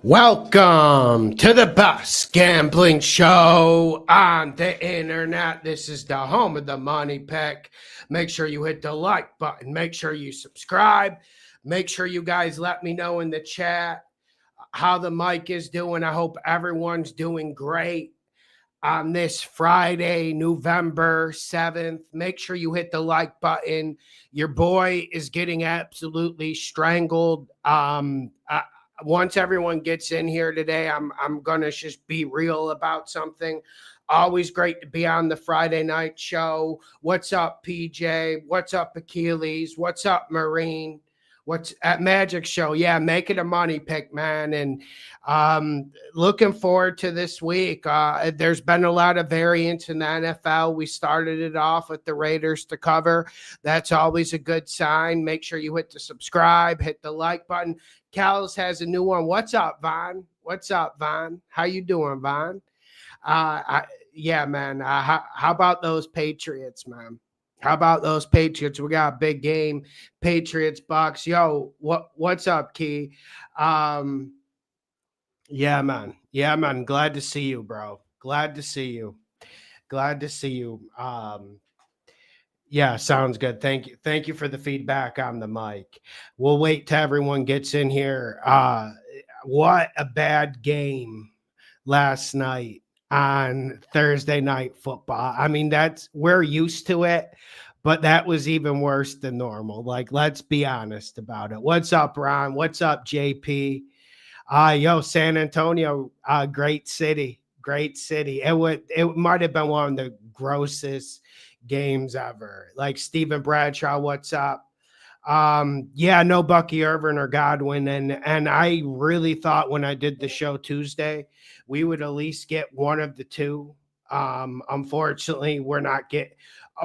Welcome to the best gambling show on the internet. This is the home of the money pick. Make sure you hit the like button. Make sure you subscribe. Make sure you guys let me know in the chat how the mic is doing. I hope everyone's doing great on this Friday, November 7th. Make sure you hit the like button. Your boy is getting absolutely strangled. Once everyone gets in here today, I'm gonna just be real about something. Always great to be on the Friday night show. What's up, PJ? What's up, Achilles? What's up, Marine? What's at Magic Show? Yeah, make it a money pick, man. And looking forward to this week. There's been a lot of variance in the NFL. We started it off with the Raiders to cover. That's always a good sign. Make sure you hit the subscribe, hit the like button. Cal's has a new one. What's up, Vaughn? What's up, Vaughn? How you doing, Vaughn? Yeah, man. How about those Patriots, man? How about those Patriots? We got a big game. Patriots, Bucks. Yo, what's up, Key? Yeah, man. Yeah, man. Glad to see you, bro. Glad to see you. Glad to see you. Yeah, sounds good. Thank you. Thank you for the feedback on the mic. We'll wait till everyone gets in here. What a bad game last night on Thursday Night Football. I mean, we're used to it, but that was even worse than normal. Like, let's be honest about it. What's up, Ron? What's up, JP? Yo, San Antonio, great city. Great city. It might have been one of the grossest games ever. Like Stephen Bradshaw, what's up? Yeah, no Bucky Irvin or Godwin. And I really thought when I did the show Tuesday, we would at least get one of the two. Unfortunately, we're not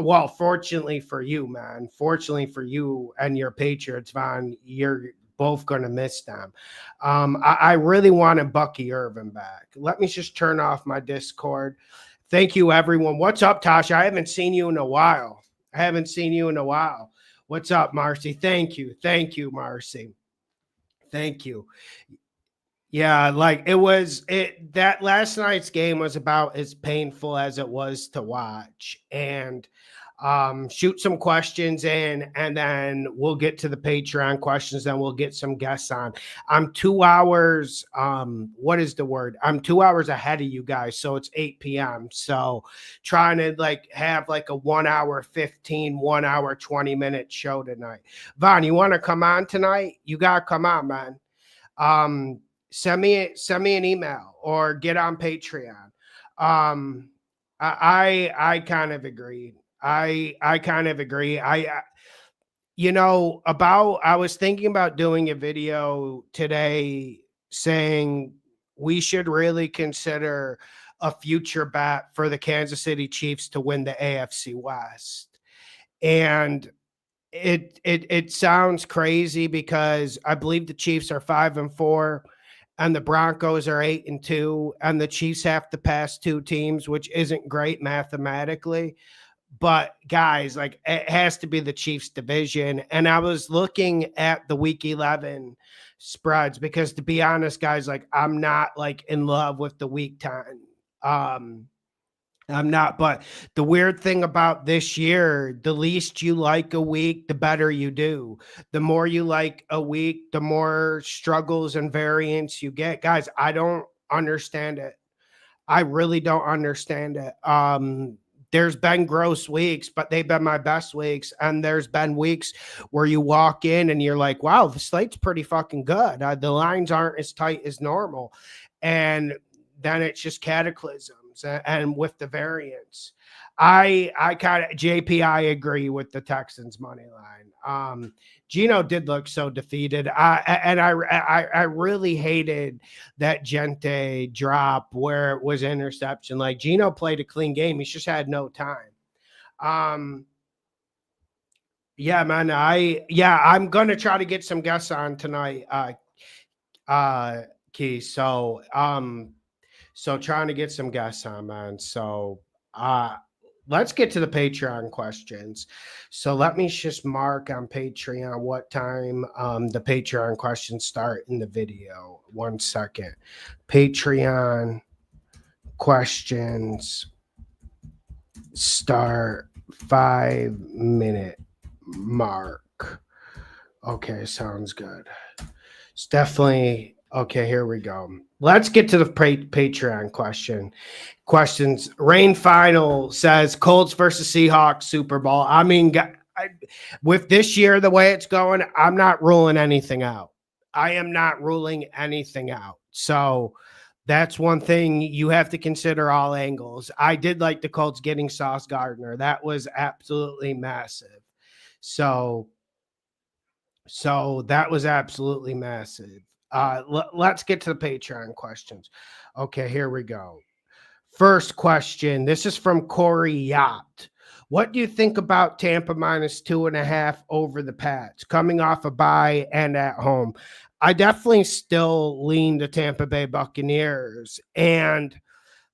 well, fortunately for you, man. Fortunately for you and your Patriots, Von, you're both going to miss them. I really wanted Bucky Irvin back. Let me just turn off my Discord. Thank you, everyone. What's up, Tasha? I haven't seen you in a while. What's up, Marcy? Thank you. Thank you, Marcy. Thank you. Yeah, like that last night's game was about as painful as it was to watch. And shoot some questions in, and then we'll get to the Patreon questions. Then we'll get some guests on. I'm 2 hours. What is the word? I'm 2 hours ahead of you guys, so it's 8 p.m. So trying to have a 1 hour 15, 1 hour 20-minute show tonight. Vaughn, you want to come on tonight? You gotta come on, man. Send me an email or get on Patreon. I kind of agree. I kind of agree. I was thinking about doing a video today saying we should really consider a future bet for the Kansas City Chiefs to win the AFC West. And it sounds crazy because I believe the Chiefs are 5-4 and the Broncos are 8-2, and the Chiefs have to pass two teams, which isn't great mathematically. But guys, it has to be the Chiefs division. And I was looking at the week 11 spreads because, to be honest, guys, I'm not in love with the week 10. I'm not, but the weird thing about this year, the least you like a week, the better you do. The more you like a week, the more struggles and variance you get. Guys, I don't understand it. I really don't understand it. There's been gross weeks, but they've been my best weeks. And there's been weeks where you walk in and you're like, wow, the slate's pretty fucking good. The lines aren't as tight as normal. And then it's just cataclysms and with the variance. I kind of, JP, I agree with the Texans money line. Gino did look so defeated. I really hated that Gente drop where it was interception. Gino played a clean game. He's just had no time. Yeah, man. I'm gonna try to get some guests on tonight. Key. So trying to get some guests on, man. So let's get to the Patreon questions. So let me just mark on Patreon what time the Patreon questions start in the video. 1 second. Patreon questions start 5-minute mark. Okay, sounds good. It's definitely okay. Here we go. Let's get to the Patreon questions. Rain Final says Colts versus Seahawks Super Bowl. I mean, with this year the way it's going, I'm not ruling anything out. I am not ruling anything out. So that's one thing you have to consider all angles. I did like the Colts getting Sauce Gardner. That was absolutely massive. So that was absolutely massive. Let's get to the Patreon questions. Okay, here we go. First question. This is from Corey Yacht. What do you think about Tampa -2.5 over the Pats coming off a bye and at home? I definitely still lean the Tampa Bay Buccaneers. And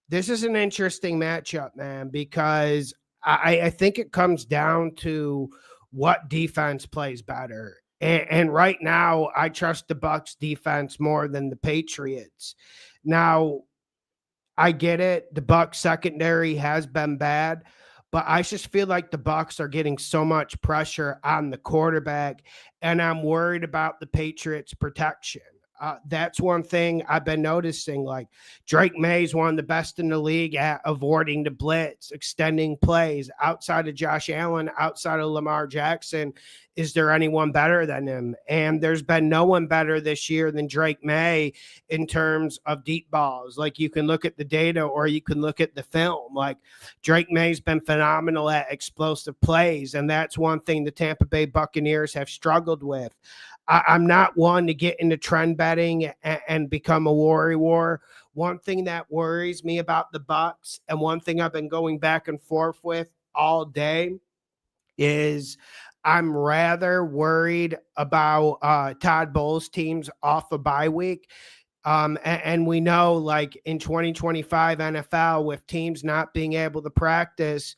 this is an interesting matchup, man, because I think it comes down to what defense plays better. And right now, I trust the Bucs defense more than the Patriots. Now, I get it. The Bucs secondary has been bad, but I just feel like the Bucs are getting so much pressure on the quarterback, and I'm worried about the Patriots' protection. That's one thing I've been noticing. Like Drake May is one of the best in the league at avoiding the blitz, extending plays. Outside of Josh Allen, outside of Lamar Jackson, is there anyone better than him? And there's been no one better this year than Drake May in terms of deep balls. Like you can look at the data or you can look at the film. Like Drake May's been phenomenal at explosive plays, and that's one thing the Tampa Bay Buccaneers have struggled with. I'm not one to get into trend betting and become a war. One thing that worries me about the Bucs, and one thing I've been going back and forth with all day, is I'm rather worried about Todd Bowles' teams off a bye week. And we know, like in 2025 NFL, with teams not being able to practice,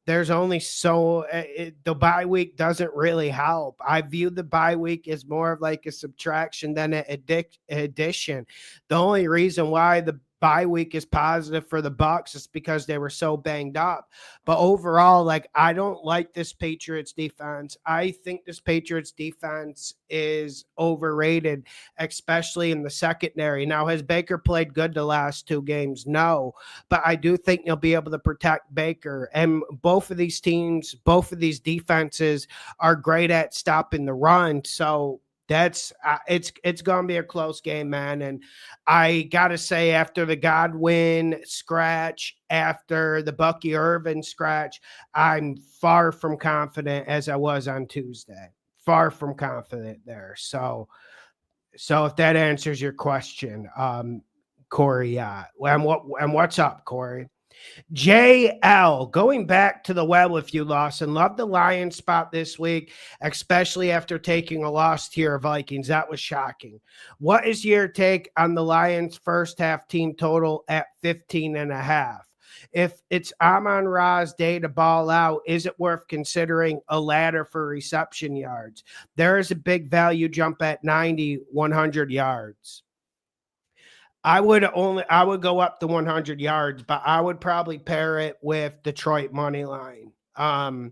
there's only the bye week doesn't really help. I view the bye week as more of like a subtraction than an addition. The only reason why the bye week is positive for the Bucs is because they were so banged up. But overall, like I don't like this Patriots defense. I think this Patriots defense is overrated, especially in the secondary. Now, has Baker played good the last 2 games? No, but I do think they'll be able to protect Baker. And both of these teams, both of these defenses are great at stopping the run. So that's it's gonna be a close game, man. And I gotta say, after the Godwin scratch, after the Bucky Irvin scratch, I'm far from confident as I was on Tuesday. Far from confident there. So if that answers your question, Corey, and what's up, Corey? JL, going back to the well with you, Lawson. Love the Lions spot this week, especially after taking a loss to your Vikings. That was shocking. What is your take on the Lions' first half team total at 15.5? If it's Amon-Ra's day to ball out, is it worth considering a ladder for reception yards? There is a big value jump at 90, 100 yards. I would go up to 100 yards, but I would probably pair it with Detroit money line. I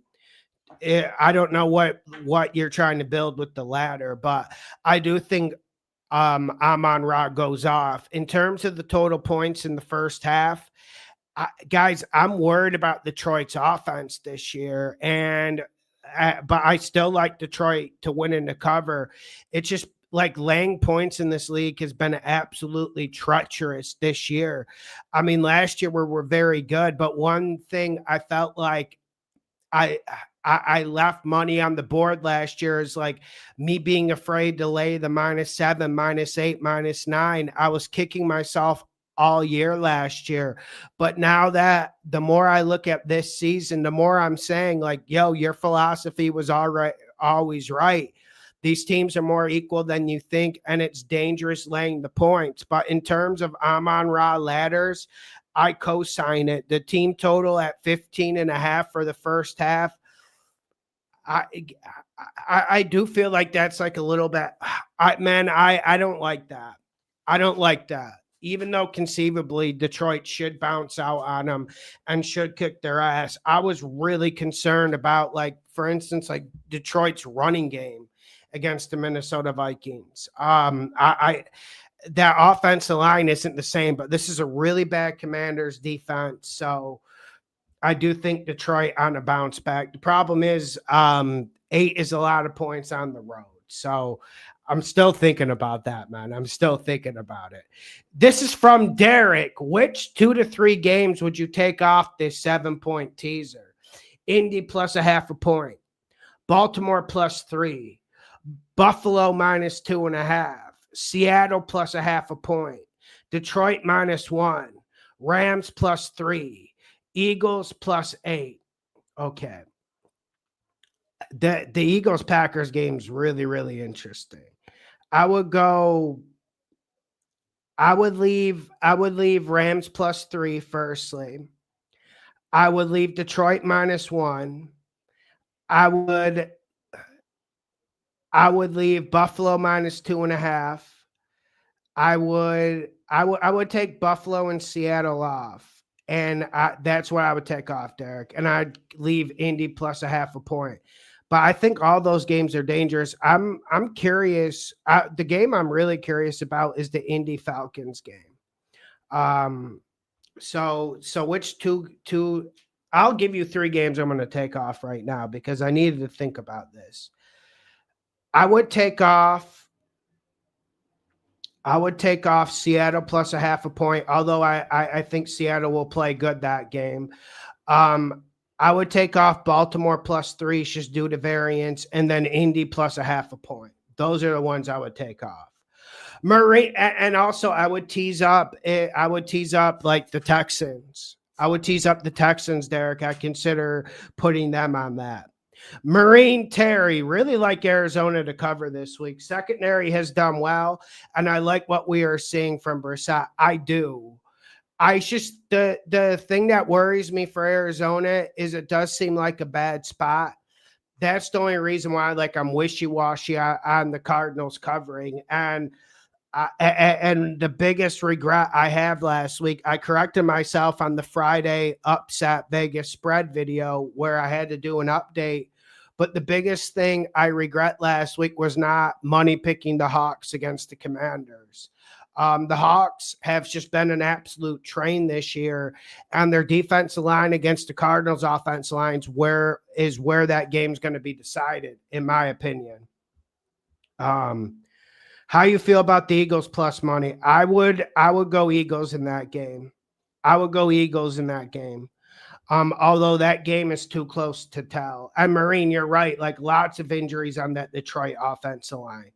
don't know what you're trying to build with the ladder, but I do think Amon-Ra goes off. In terms of the total points in the first half, guys, I'm worried about Detroit's offense this year, but I still like Detroit to win in the cover. It's just like laying points in this league has been absolutely treacherous this year. I mean, last year we're very good, but one thing I felt like I left money on the board last year is like me being afraid to lay the -7, -8, -9. I was kicking myself all year last year. But now that the more I look at this season, the more I'm saying like, yo, your philosophy was always right. These teams are more equal than you think, and it's dangerous laying the points. But in terms of Amon-Ra ladders, I co-sign it. The team total at 15.5 for the first half. I do feel like that's like a little bit. I don't like that. I don't like that. Even though conceivably Detroit should bounce out on them and should kick their ass, I was really concerned about, like, for instance, like Detroit's running game against the Minnesota Vikings. I that offensive line isn't the same, but this is a really bad Commanders defense. So I do think Detroit on a bounce back. The problem is 8 is a lot of points on the road. So I'm still thinking about that, man. I'm still thinking about it. This is from Derek. Which 2 to 3 games would you take off this 7-point teaser? Indy plus a half a point. Baltimore plus 3. Buffalo minus 2.5. Seattle plus a half a point. Detroit minus 1. Rams plus 3. Eagles plus 8. Okay. The Eagles Packers game is really, really interesting. I would leave Rams plus 3 firstly. I would leave Detroit minus 1. I would leave Buffalo minus 2.5. I would take Buffalo and Seattle off. And that's what I would take off, Derek. And I'd leave Indy plus a half a point. But I think all those games are dangerous. I'm curious. The game I'm really curious about is the Indy Falcons game. So which two? I'll give you 3 games I'm going to take off right now because I needed to think about this. I would take off Seattle plus a half a point, although I think Seattle will play good that game. I would take off Baltimore plus 3 just due to variance, and then Indy plus a half a point. Those are the ones I would take off. Murray, and also I would tease up like the Texans. I would tease up the Texans, Derek. I consider putting them on that. Marine Terry, really like Arizona to cover this week. Secondary has done well, and I like what we are seeing from Brissett. I do. I just the thing that worries me for Arizona is it does seem like a bad spot. That's the only reason why, like, I'm wishy-washy on the Cardinals covering. And the biggest regret I have last week, I corrected myself on the Friday upset Vegas spread video where I had to do an update. But the biggest thing I regret last week was not money picking the Hawks against the Commanders. The Hawks have just been an absolute train this year, and their defensive line against the Cardinals' offensive lines where that game's going to be decided, in my opinion. How you feel about the Eagles plus money? I would go Eagles in that game. Although that game is too close to tell. And Marine, you're right. Like, lots of injuries on that Detroit offensive line.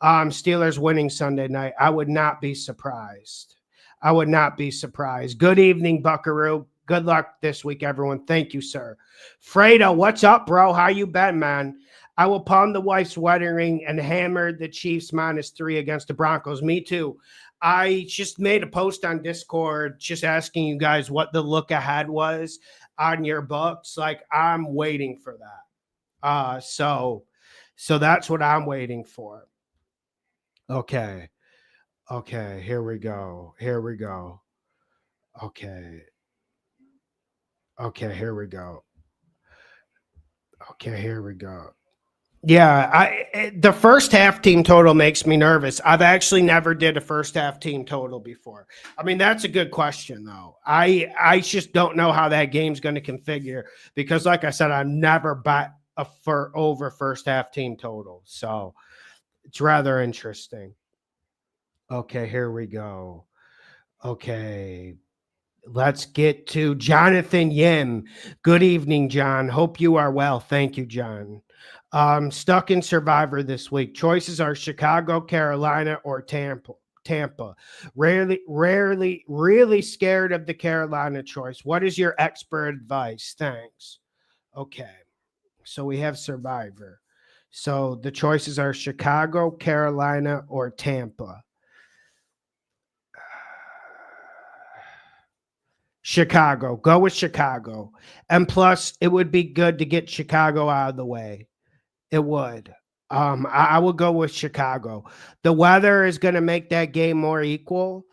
Steelers winning Sunday night. I would not be surprised. Good evening, Buckaroo. Good luck this week, everyone. Thank you, sir. Fredo, what's up, bro? How you been, man? I will pawn the wife's wedding ring and hammer the Chiefs minus 3 against the Broncos. Me too. I just made a post on Discord just asking you guys what the look ahead was on your books. Like, I'm waiting for that. So that's what I'm waiting for. Okay, here we go. Here we go. Okay, here we go. Yeah, the first half team total makes me nervous. I've actually never did a first half team total before. I mean, that's a good question, though. I just don't know how that game's going to configure because, like I said, I never bet over first half team total. So it's rather interesting. Okay, here we go. Okay, let's get to Jonathan Yim. Good evening, John. Hope you are well. Thank you, John. Stuck in Survivor this week. Choices are Chicago, Carolina, or Tampa. Really scared of the Carolina choice. What is your expert advice? Thanks. Okay, so we have Survivor. So the choices are Chicago, Carolina, or Tampa. Chicago. Go with Chicago. And plus, it would be good to get Chicago out of the way. It would. I would go with Chicago. The weather is going to make that game more equal,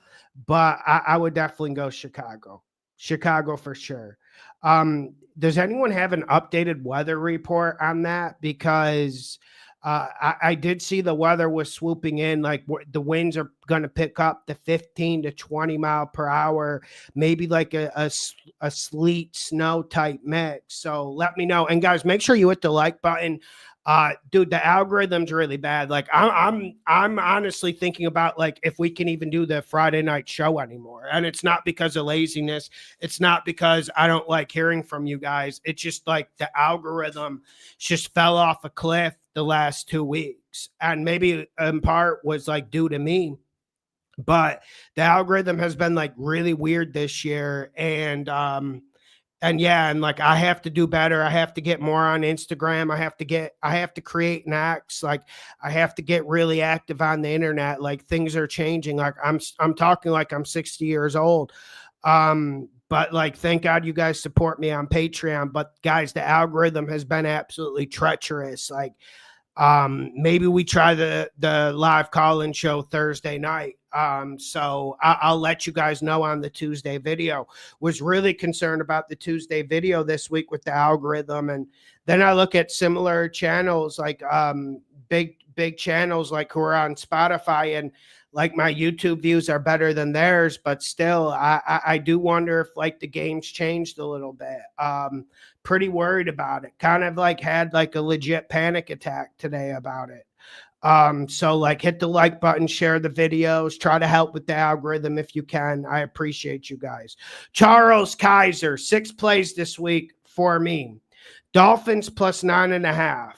but I would definitely go Chicago. Chicago for sure. Does anyone have an updated weather report on that? Because I did see the weather was swooping in, like the winds are going to pick up to 15 to 20 mile per hour, maybe like a sleet snow type mix. So let me know. And guys, make sure you hit the like button. Dude, the algorithm's really bad. Like I'm honestly thinking about like if we can even do the Friday night show anymore. And it's not because of laziness. It's not because I don't like hearing from you guys. It's just like the algorithm just fell off a cliff the last 2 weeks. And maybe in part was like due to me. But the algorithm has been like really weird this year. And yeah, and like I have to do better. I have to get more on Instagram. I have to create an X. Like I have to get really active on the internet. Like things are changing. Like I'm talking like I'm 60 years old. But like thank God you guys support me on Patreon. But guys, the algorithm has been absolutely treacherous. Like maybe we try the live call-in show Thursday night. So I'll let you guys know on the Tuesday video. Was really concerned about the Tuesday video this week with the algorithm. And then I look at similar channels like big channels like who are on Spotify, and like my YouTube views are better than theirs, but still I do wonder if like the game's changed a little bit. Pretty worried about it. Kind of like had like a legit panic attack today about it. So like hit the like button, share the videos, try to help with the algorithm if you can. I appreciate you guys. Charles Kaiser, 6 plays this week for me. Dolphins plus 9.5.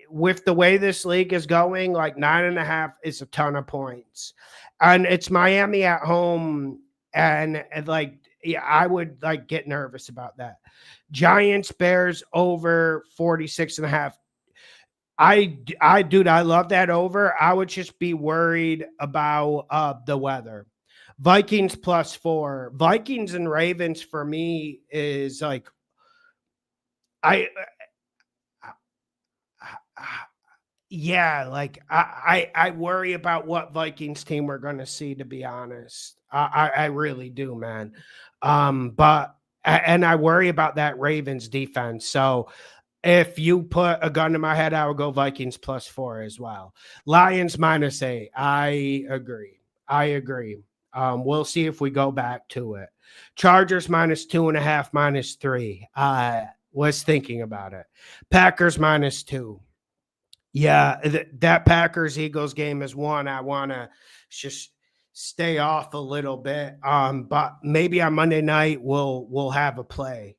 With the way this league is going, like 9.5 is a ton of points. And it's Miami at home. And like, yeah, I would like get nervous about that. Giants, Bears over 46.5. Dude, I love that over. I would just be worried about the weather. Vikings plus 4. Vikings and Ravens for me is like yeah, like I worry about what Vikings team we're going to see, to be honest. I really do, man. But and I worry about that Ravens defense. So if you put a gun to my head, I would go Vikings plus 4 as well. Lions -8. I agree. We'll see if we go back to it. Chargers -2.5, -3. Was thinking about it. Packers -2. Yeah, that Packers Eagles game is one I want to just stay off a little bit. But maybe on Monday night we'll have a play.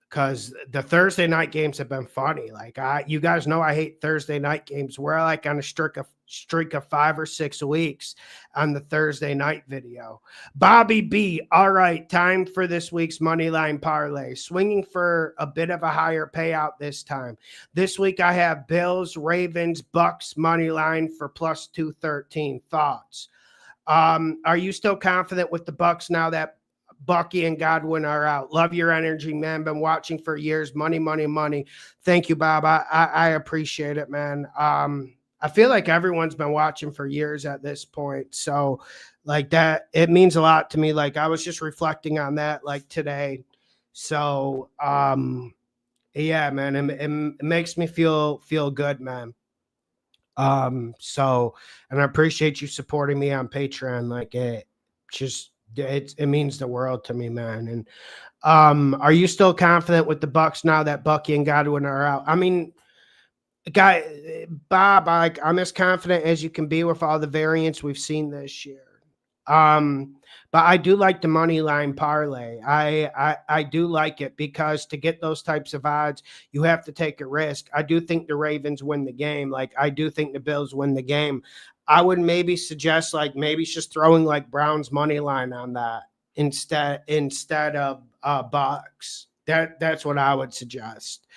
Because the Thursday night games have been funny. Like you guys know, I hate Thursday night games. We're like on a streak of 5 or 6 weeks on the Thursday night video. Bobby B. All right, time for this week's money line parlay. Swinging for a bit of a higher payout this time. This week I have Bills, Ravens, Bucks money line for plus 213. Thoughts? Are you still confident with the Bucks now that Bucky and Godwin are out? Love your energy, man. Been watching for years. Money, money, money. Thank you, Bob. I appreciate it, man. I feel like everyone's been watching for years at this point. So like that, it means a lot to me. Like I was just reflecting on that like today. So yeah, man, it makes me feel good, man. So, and I appreciate you supporting me on Patreon. Like it means the world to me, man. And are you still confident with the Bucks now that Bucky and Godwin are out? I mean, Bob, I'm as confident as you can be with all the variants we've seen this year. But I do like the money line parlay. I do like it because to get those types of odds, you have to take a risk. I do think the Ravens win the game. Like I do think the Bills win the game. I would maybe suggest like maybe just throwing like Browns money line on that instead of Bucks. That's what I would suggest.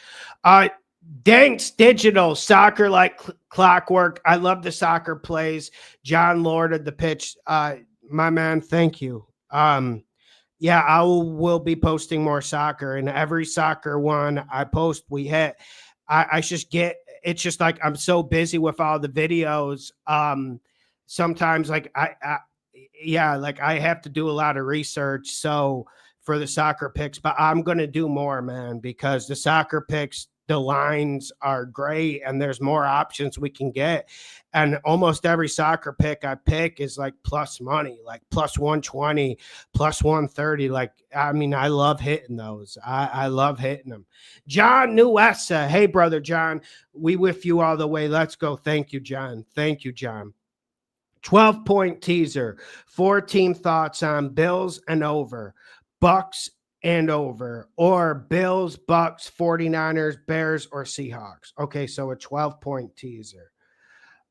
Danks Digital, soccer like clockwork. I love the soccer plays. John Lord of the pitch. My man, thank you. Yeah, I will be posting more soccer, and every soccer one I post, we hit. I just get it's just like I'm so busy with all the videos. Sometimes like yeah, like I have to do a lot of research. So for the soccer picks, but I'm gonna do more, man, because the soccer picks, the lines are great, and there's more options we can get. And almost every soccer pick I pick is like plus money, like plus 120, plus 130. Like, I mean, I love hitting those. I love hitting them. John Nuessa. Hey, brother John, we with you all the way. Let's go. Thank you, John. Thank you, John. 12-point teaser. 4 team thoughts on Bills and over, Bucks and over, or Bills, Bucks, 49ers, Bears, or Seahawks. Okay, so a 12-point teaser.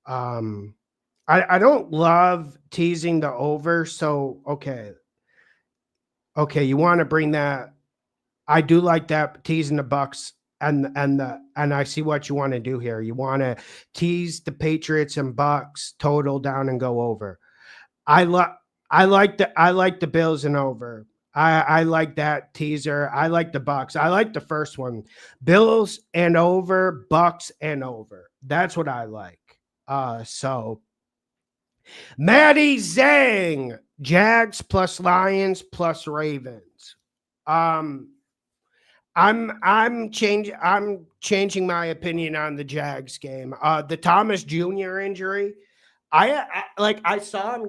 I don't love teasing the over, so okay, you want to bring that. I do like that teasing the Bucks and I see what you want to do here. You want to tease the Patriots and Bucks total down and go over. I like I like the Bills and over. I like that teaser. I like the Bucks. I like the first one. Bills and over, Bucks and over. That's what I like. So Maddie Zhang, Jags plus Lions plus Ravens. Um, I'm changing my opinion on the Jags game. The Thomas Jr. injury. I saw him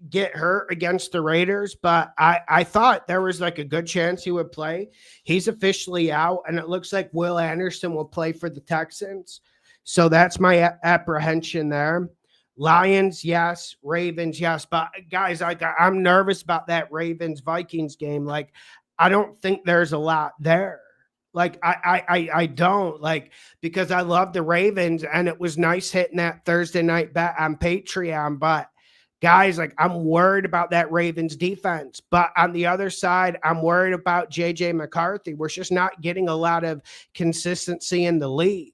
get hurt against the Raiders, but I thought there was like a good chance he would play. He's officially out, and it looks like Will Anderson will play for the Texans. So that's my apprehension there. Lions, yes. Ravens, yes. But guys, I'm nervous about that Ravens Vikings game. Like, I don't think there's a lot there. Like I don't like because I love the Ravens and it was nice hitting that Thursday night bet on Patreon. But guys, like I'm worried about that Ravens defense. But on the other side, I'm worried about JJ McCarthy. We're just not getting a lot of consistency in the league.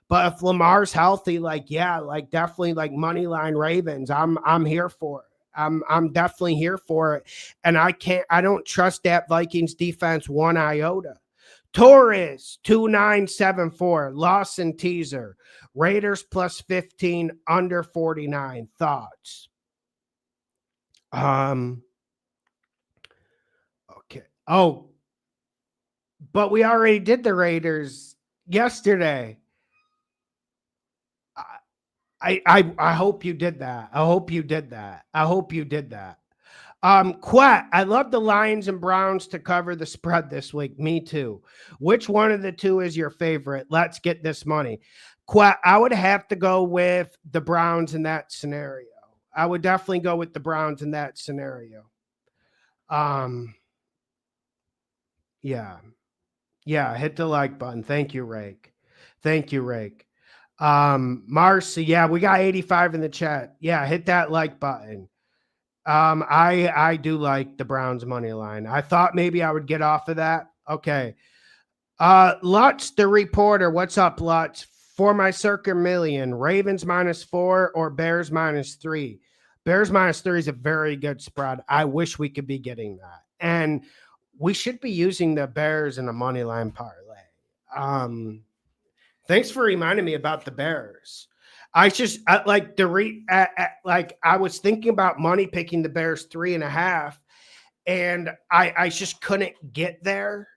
But if Lamar's healthy, like yeah, like definitely like money line Ravens. I'm here for it. I'm definitely here for it. And I don't trust that Vikings defense one iota. Torres 2974 Lawson teaser. Raiders plus 15 under 49. Thoughts? Okay. Oh, but we already did the Raiders yesterday. I hope you did that. I hope you did that. I hope you did that. Quat, I love the Lions and Browns to cover the spread this week. Me too. Which one of the two is your favorite? Let's get this money. Quat, I would have to go with the Browns in that scenario. I would definitely go with the Browns in that scenario. Yeah. Yeah, hit the like button. Thank you, Rake. Thank you, Rake. Marcy, yeah, we got 85 in the chat. Yeah, hit that like button. I do like the Browns money line. I thought maybe I would get off of that. Okay. Lutz, the reporter. What's up, Lutz? For my circa million, Ravens -4 or Bears -3. Bears -3 is a very good spread. I wish we could be getting that. And we should be using the Bears in a money line parlay. Thanks for reminding me about the Bears. I was thinking about money picking the Bears 3.5, and I just couldn't get there.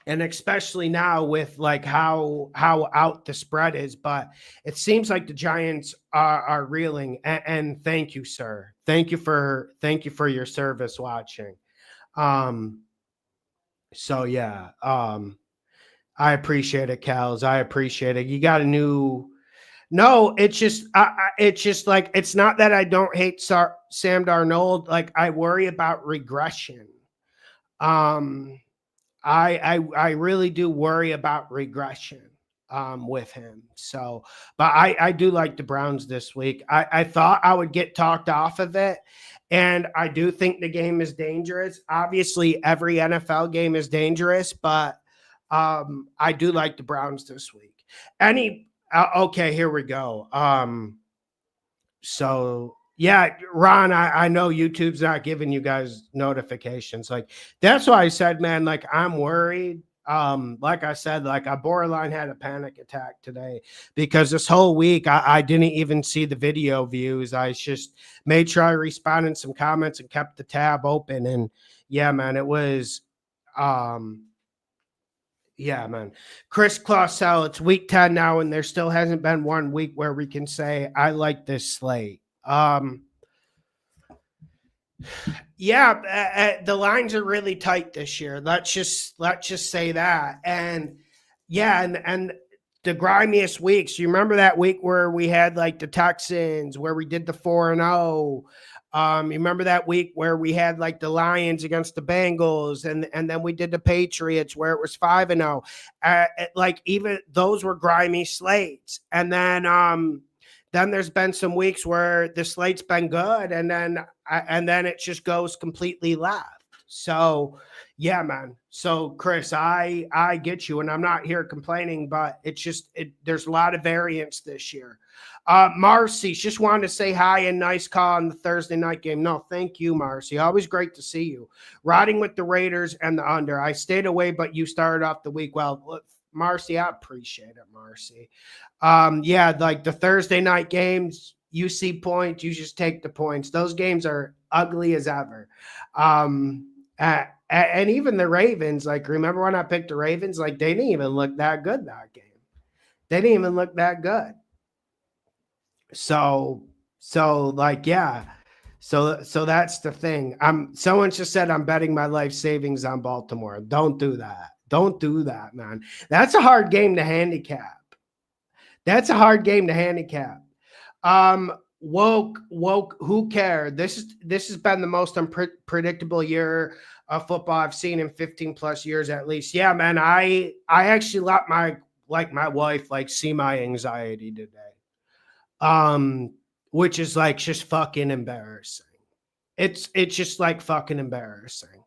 And especially now with like how out the spread is, but it seems like the Giants are reeling. And thank you, sir. Thank you for your service watching. So yeah. I appreciate it, Kels. I appreciate it. You got a new. No, it's just like it's not that I don't hate Sam Darnold. Like I worry about regression. I really do worry about regression with him. So, but I do like the Browns this week. I thought I would get talked off of it. And I do think the game is dangerous. Obviously, every NFL game is dangerous, but I do like the Browns this week. Okay, here we go. So Yeah, Ron, I know YouTube's not giving you guys notifications. Like that's why I said, man, like I'm worried. Like I said, like I borderline had a panic attack today because this whole week I didn't even see the video views. I just made sure I responded in some comments and kept the tab open. And yeah, man, it was yeah, man. Chris Clausell, it's week 10 now, and there still hasn't been one week where we can say I like this slate. Yeah, the lines are really tight this year. Let's just say that. And yeah, and the grimiest weeks. You remember that week where we had like the Texans, where we did the 4-0. You remember that week where we had like the Lions against the Bengals, and then we did the Patriots where it was 5-0. Like even those were grimy slates, and then there's been some weeks where the slate's been good, and then it just goes completely left. So, yeah, man. So, Chris, I get you, and I'm not here complaining, but it's just there's a lot of variance this year. Marcy, just wanted to say hi and nice call on the Thursday night game. No, thank you, Marcy. Always great to see you. Riding with the Raiders and the under. I stayed away, but you started off the week well. Look, Marcy, I appreciate it, Marcy. Yeah, like the Thursday night games, you see points, you just take the points. Those games are ugly as ever. And even the Ravens, like remember when I picked the Ravens? Like they didn't even look that good that game. They didn't even look that good. So like yeah. So that's the thing. Someone just said I'm betting my life savings on Baltimore. Don't do that. Don't do that, man. That's a hard game to handicap. That's a hard game to handicap. Woke. Who cared? This has been the most unpredictable year of football I've seen in 15 plus years at least. Yeah, man. I actually let my wife like see my anxiety today. Um, which is like just fucking embarrassing. It's just like fucking embarrassing.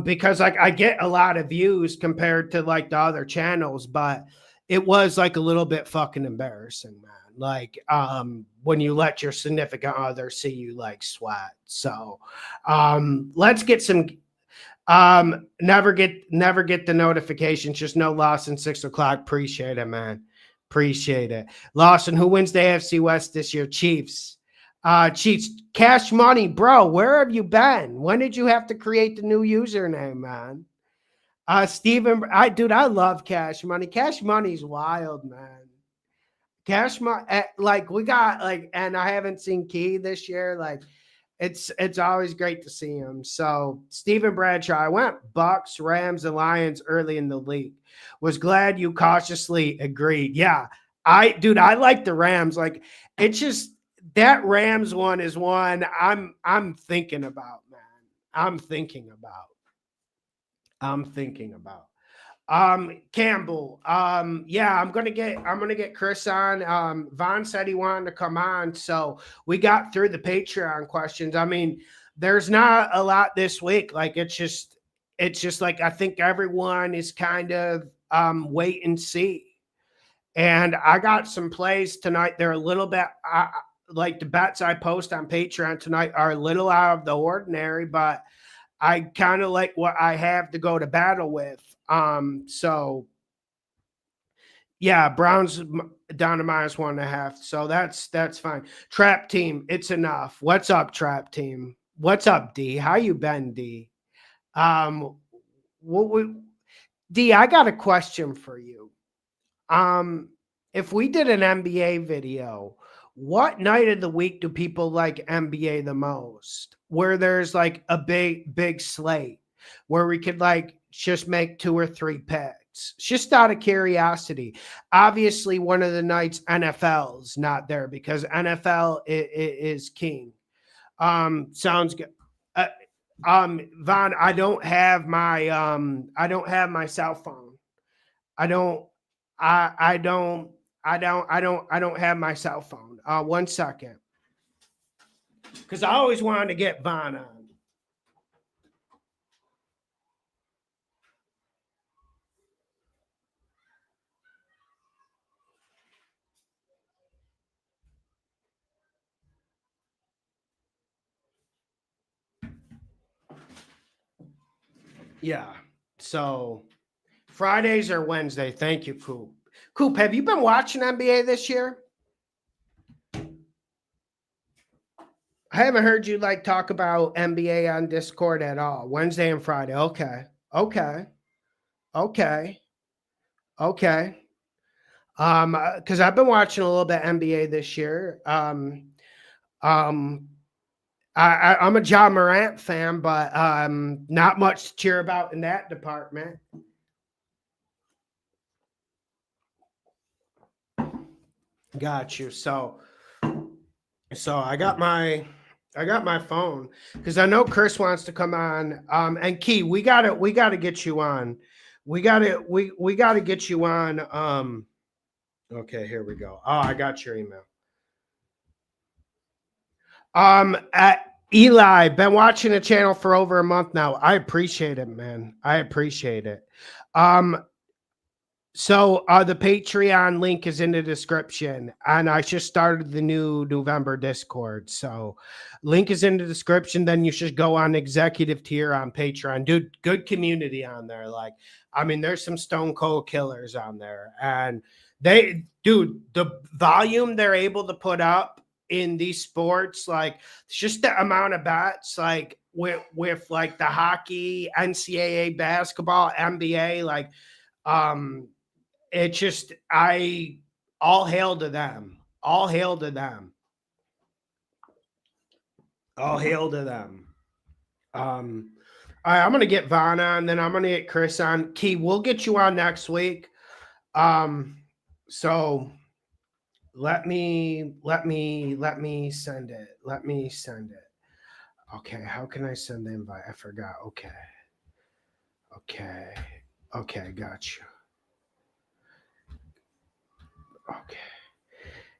Because like I get a lot of views compared to like the other channels, but it was like a little bit fucking embarrassing, man. Like when you let your significant other see you like sweat. So let's get some never get the notifications, just no Lawson 6 o'clock. Appreciate it, man. Appreciate it. Lawson, who wins the AFC West this year? Chiefs. Chiefs, Cash Money, bro. Where have you been? When did you have to create the new username, man? Steven, I love Cash Money. Cash Money's wild, man. Cash Money, like we got like, and I haven't seen Key this year. Like, it's always great to see him. So Stephen Bradshaw, I went Bucks, Rams, and Lions early in the league. Was glad you cautiously agreed. Yeah, I like the Rams. Like it's just that Rams one is one I'm thinking about, man. I'm thinking about. I'm thinking about. Campbell. Yeah, I'm gonna get Chris on. Vaughn said he wanted to come on, so we got through the Patreon questions. I mean, there's not a lot this week. Like it's just like I think everyone is kind of wait and see. And I got some plays tonight. They're a little bit like the bets I post on Patreon tonight are a little out of the ordinary, but I kind of like what I have to go to battle with. So yeah, Browns down to -1.5. So that's fine. Trap team, it's enough. What's up, trap team? What's up, D? How you been, D? Um, what we, D? I got a question for you. Um, if we did an NBA video, what night of the week do people like NBA the most? Where there's like a big slate where we could like just make 2 or 3 picks. Just out of curiosity. Obviously, one of the nights NFL's not there because NFL is king. Sounds good. Uh, Vaughn, I don't have my cell phone. I don't I don't have my cell phone. One second. Because I always wanted to get Vaughn on. Yeah. So Fridays or Wednesday. Thank you, Coop. Coop, have you been watching NBA this year? I haven't heard you like talk about NBA on Discord at all. Wednesday and Friday. Okay. Okay. Okay. Okay. Because I've been watching a little bit NBA this year. Um, I'm a John Morant fan, but not much to cheer about in that department. Got you. So I got my phone because I know Chris wants to come on. And Key, we gotta get you on. We gotta get you on. Okay, here we go. Oh, I got your email. At Eli, been watching the channel for over a month now. I appreciate it, man. I appreciate it. So the Patreon link is in the description, and I just started the new November Discord. So link is in the description. Then you should go on executive tier on Patreon. Dude, good community on there. Like, I mean, there's some stone cold killers on there, and the volume they're able to put up in these sports, like it's just the amount of bets, like with like the hockey, NCAA basketball, NBA, like it just all hail to them. All hail to them. All hail to them. All right, I'm gonna get Vaughn on, then I'm gonna get Chris on. Key, we'll get you on next week. So let me send it. Let me send it. Okay, how can I send the invite? I forgot. Okay. Okay, got you. Okay.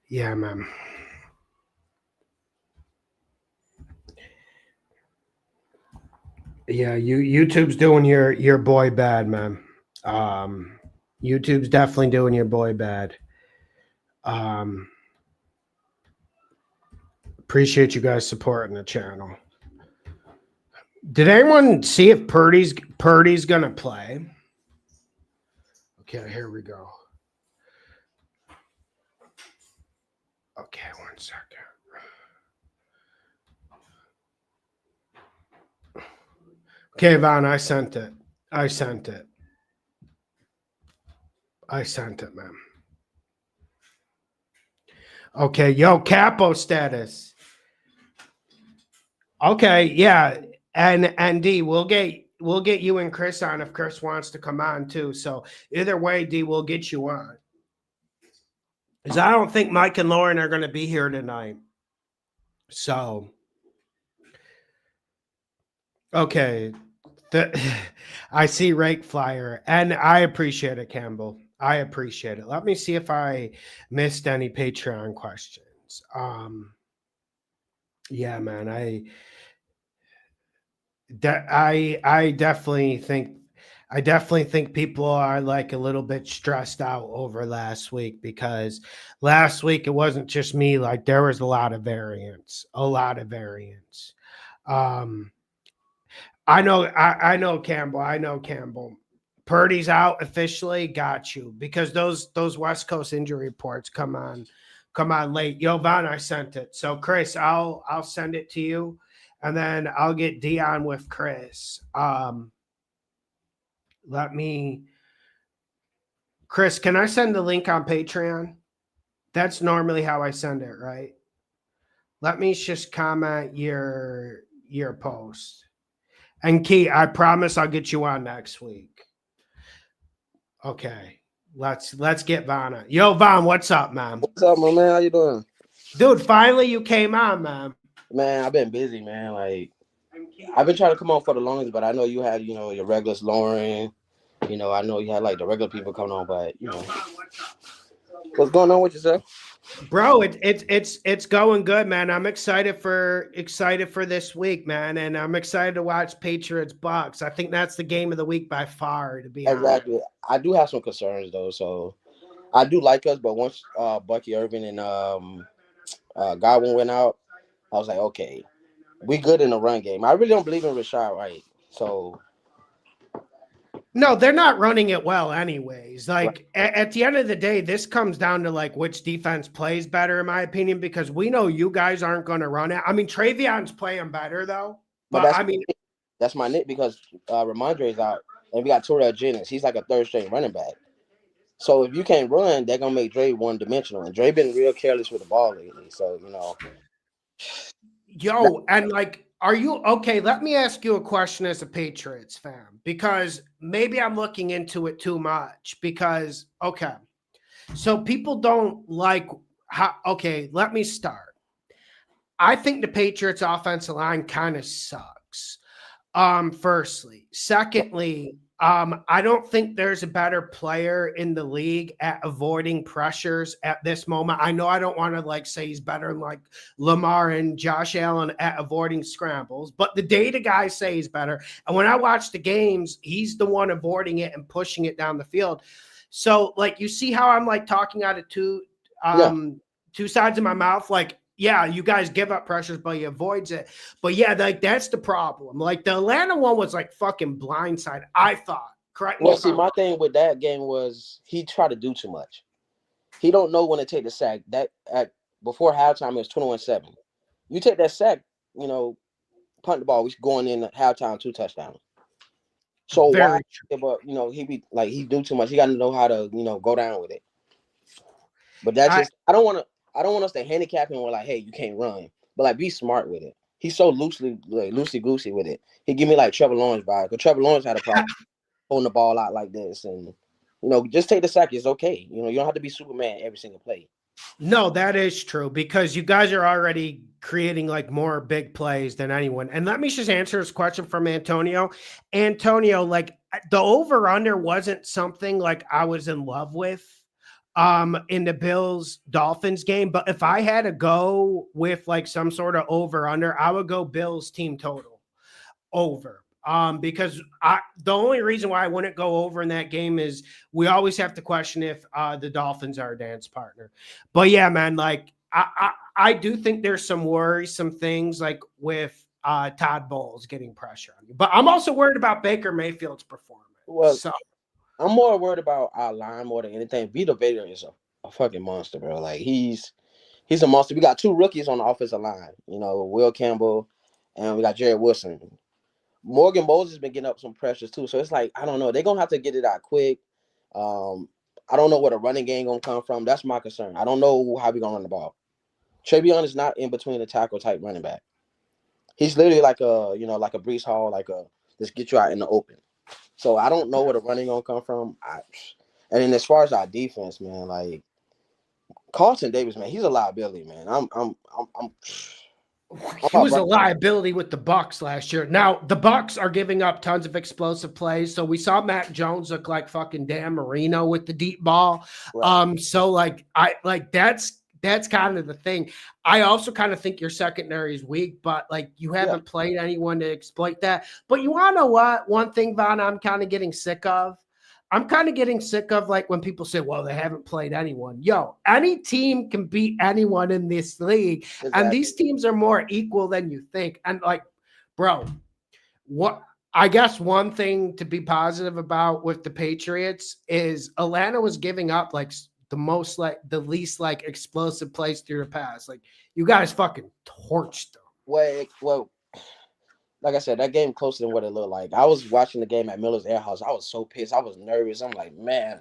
Yeah, man. Yeah, YouTube's doing your boy bad, man. YouTube's definitely doing your boy bad. Appreciate you guys supporting the channel. Did anyone see if Purdy's gonna play? Okay, here we go. Okay, 1 second. Okay, Vaughn, I sent it. I sent it, man. Okay, yo, capo status. Okay, yeah, and D, we'll get you and Chris on if Chris wants to come on too. So either way, D, we'll get you on. Because I don't think Mike and Lauren are going to be here tonight. So, okay. I see Rake Flyer, and I appreciate it, Campbell. I appreciate it. Let me see if I missed any Patreon questions. Yeah, man. I definitely think people are like a little bit stressed out over last week because last week it wasn't just me. Like there was a lot of variance. I know Campbell. Purdy's out officially. Got you because those West Coast injury reports come on late. Yo, Vaughn, I sent it. So Chris, I'll send it to you, and then I'll get Dion with Chris. Chris, can I send the link on Patreon? That's normally how I send it, right? Let me just comment your post. And Key, I promise I'll get you on next week. Okay. Let's get Vaughn on. Yo, Vaughn, what's up, man? What's up, my man? How you doing? Dude, finally you came on, man. Man, I've been busy, man. Like I've been trying to come on for the longest, but I know you had, your regulars, Lauren. I know you had like the regular people coming on, but what's going on with yourself? Bro, it's going good, man. I'm excited for this week, man, and I'm excited to watch Patriots Bucks. I think that's the game of the week by far, to be Exactly. honest. I do have some concerns though, so I do like us, but once Bucky Irvin and Godwin went out, I was like, okay, we good in the run game. I really don't believe in Rashad Wright, so No, they're not running it well anyways. Right. Like at the end of the day, this comes down to like which defense plays better, in my opinion, because we know you guys aren't going to run it. I mean, Travion's playing better though, But but I mean, that's my nit because Ramondre's out and we got Terrell Jennings. He's like a third string running back. So if you can't run, they're gonna make Dre one dimensional. And Dre been real careless with the ball lately. So and like, are you okay? Let me ask you a question as a Patriots fan, because maybe I'm looking into it too much. Because, okay, so people don't like how, okay, let me start. I think the Patriots offensive line kind of sucks. Firstly. Secondly, I don't think there's a better player in the league at avoiding pressures at this moment. I know I don't want to like say he's better than like Lamar and Josh Allen at avoiding scrambles, but the data guys say he's better. And when I watch the games, he's the one avoiding it and pushing it down the field. So like, you see how I'm like talking out of two sides of my mouth? Like, yeah, you guys give up pressures, but he avoids it. But yeah, like that's the problem. Like the Atlanta one was like fucking blindside, I thought. Correct. well, see, my thing with that game was he tried to do too much. He don't know when to take the sack. That before halftime it was 21-7. You take that sack, punt the ball. We going in at halftime 2 touchdowns. So why? But he be like he do too much. He got to know how to go down with it. But that's just I don't want us to handicap him with like, hey, you can't run, but like be smart with it. He's so loosey goosey with it. He give me like Trevor Lawrence vibe. Because Trevor Lawrence had a problem holding the ball out like this, and just take the sack. It's okay. You don't have to be Superman every single play. No, that is true because you guys are already creating like more big plays than anyone. And let me just answer this question from Antonio. Antonio, like the over under wasn't something like I was in love with in the Bills Dolphins game, but if I had to go with like some sort of over under, I would go Bills team total over. Because the only reason why I wouldn't go over in that game is we always have to question if the Dolphins are a dance partner. But yeah, man, like I do think there's some worrisome things like with Todd Bowles getting pressure on you. But I'm also worried about Baker Mayfield's performance. Well, so I'm more worried about our line more than anything. Vita Vea is a fucking monster, bro. Like he's a monster. We got 2 rookies on the offensive line. Will Campbell, and we got Jared Wilson. Morgan Moses has been getting up some pressures too. So it's like, I don't know. They're going to have to get it out quick. I don't know where the running game going to come from. That's my concern. I don't know how we're going to run the ball. Travion is not in between the tackle type running back. He's literally like like a Breece Hall, just get you out in the open. So I don't know where the running going to come from. And then as far as our defense, man, like Carlton Davis, man, he's a liability, man. He was a liability with the Bucs last year. Now the Bucs are giving up tons of explosive plays. So we saw Mac Jones look like fucking Dan Marino with the deep ball. Right. So like that's kind of the thing. I also kind of think your secondary is weak, but like you haven't played anyone to exploit that. But you want to know what? One thing, Von, I'm kind of getting sick of. I'm kind of getting sick of like when people say, well, they haven't played anyone. Yo, any team can beat anyone in this league. Exactly. And these teams are more equal than you think. And like, bro, what I guess one thing to be positive about with the Patriots is Atlanta was giving up like the least like explosive plays through the pass. Like you guys fucking torched them. Well, like I said, that game closer than what it looked like. I was watching the game at Miller's Air House. I was so pissed. I was nervous. I'm like, man,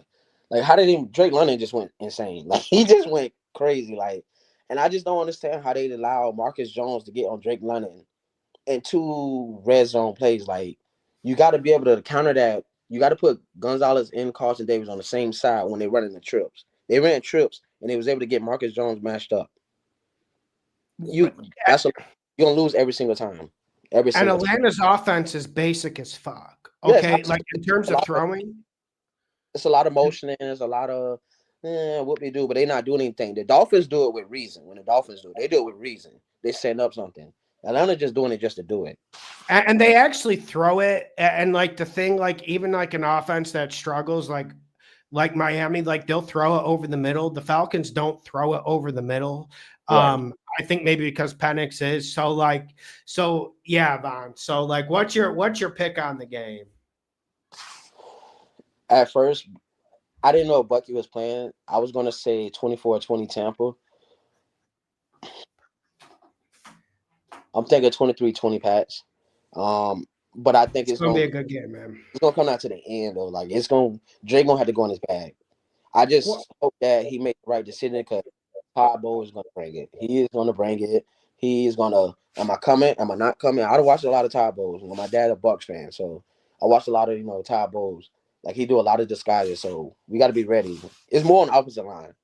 like how did Drake London just went insane? Like he just went crazy. Like, and I just don't understand how they allow Marcus Jones to get on Drake London in 2 red zone plays. Like, you got to be able to counter that. You got to put Gonzalez and Carlton Davis on the same side when they're running the trips. They ran trips and they was able to get Marcus Jones matched up. You're gonna lose every single time. And Atlanta's offense is basic as fuck. Okay, yes, like in terms of throwing, it's a lot of motion and there's a lot of what they do, but they're not doing anything. The Dolphins do it with reason. When the Dolphins do it, they do it with reason. They set up something. Atlanta just doing it just to do it. And they actually throw it. And like the thing, like even like an offense that struggles, like Miami, like they'll throw it over the middle. The Falcons don't throw it over the middle. Right. I think maybe because Penix is so yeah, Von. So like what's your pick on the game? At first, I didn't know Bucky was playing. I was gonna say 24-20 Tampa. I'm thinking 23-20 Pats. But I think It's gonna be a good game, man. it's gonna come down to the end though. Like Drake gonna have to go in his bag. I Well, just hope that he made the right decision because Todd Bowles is gonna bring it. He is gonna bring it. He is gonna. Am I coming? Am I not coming? I watched a lot of Todd Bowles. My dad's a Bucks fan, so I watched a lot of Todd Bowles. Like he do a lot of disguises, so we got to be ready. It's more on the opposite line.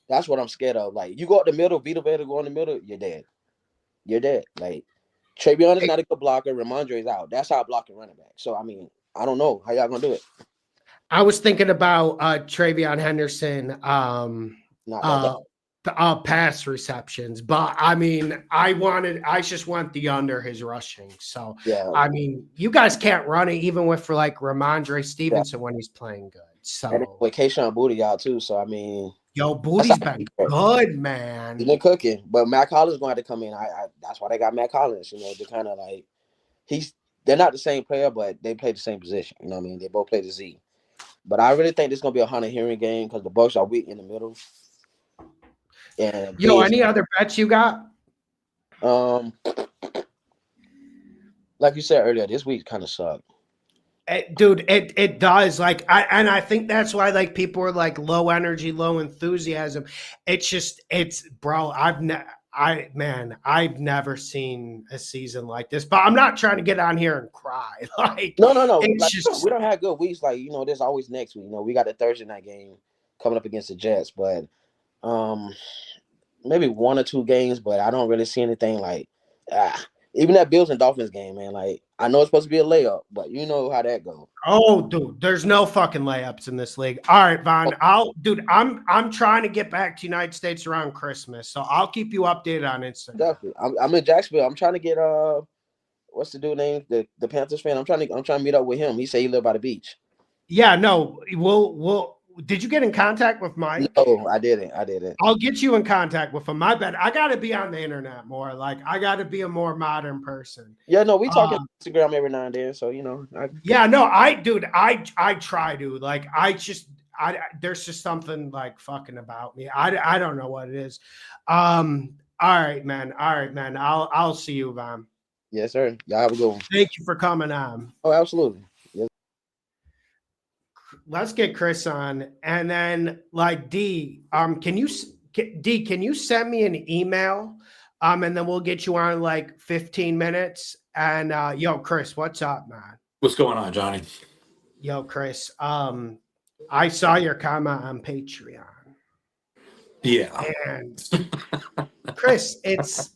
That's what I'm scared of. Like you go up the middle, Vita Vea go in the middle, you're dead. You're dead. Like Travion is not a good blocker. Ramondre's out. That's how I block a running back. So I mean, I don't know how y'all gonna do it. I was thinking about Travion Henderson, Not that pass receptions, but I mean, I just want the under his rushing. So yeah. I mean, you guys can't run it even with for like Ramondre Stevenson when he's playing good. And So with Kayshawn Booty out too. So I mean, yo, Booty's been good, man. he's been cooking. But Matt Collins going to have to come in. That's why they got Matt Collins. To kind of like they're not the same player, but they play the same position. You know what I mean? They both play the Z. But I really think this is gonna be a Hunter Henry game because the Bucks are weak in the middle. And any other bets you got? Like you said earlier, this week kind of sucked. Dude, it does. Like I think that's why like people are like low energy, low enthusiasm. It's bro. I've never seen a season like this. But I'm not trying to get on here and cry. Like no. Like, we don't have good weeks. Like there's always next week. We got the Thursday night game coming up against the Jets, but maybe 1 or 2 games. But I don't really see anything like even that Bills and Dolphins game, man. Like I know it's supposed to be a layup, but you know how that goes. Oh, dude, there's no fucking layups in this league. All right, Von. I'm trying to get back to United States around Christmas, so I'll keep you updated on Instagram. Definitely. I'm in Jacksonville. I'm trying to get what's the dude name? The Panthers fan. I'm trying to meet up with him. He said he lived by the beach. Yeah, no, we'll. Did you get in contact with Mike? No, I didn't. I'll get you in contact with him. My bad. I got to be on the internet more. Like I got to be a more modern person. Yeah, no, we talk on Instagram every now and then. So I try to like. There's just something like fucking about me. I don't know what it is. All right, man. I'll see you, Von. Yes, sir. Y'all have a good one. Thank you for coming on. Oh, absolutely. Yes. Let's get Chris on, and then like D. Can you send me an email? And then we'll get you on like 15 minutes. And yo, Chris, what's up, man? What's going on, Johnny? Yo, Chris. I saw your comment on Patreon. Yeah. And Chris, it's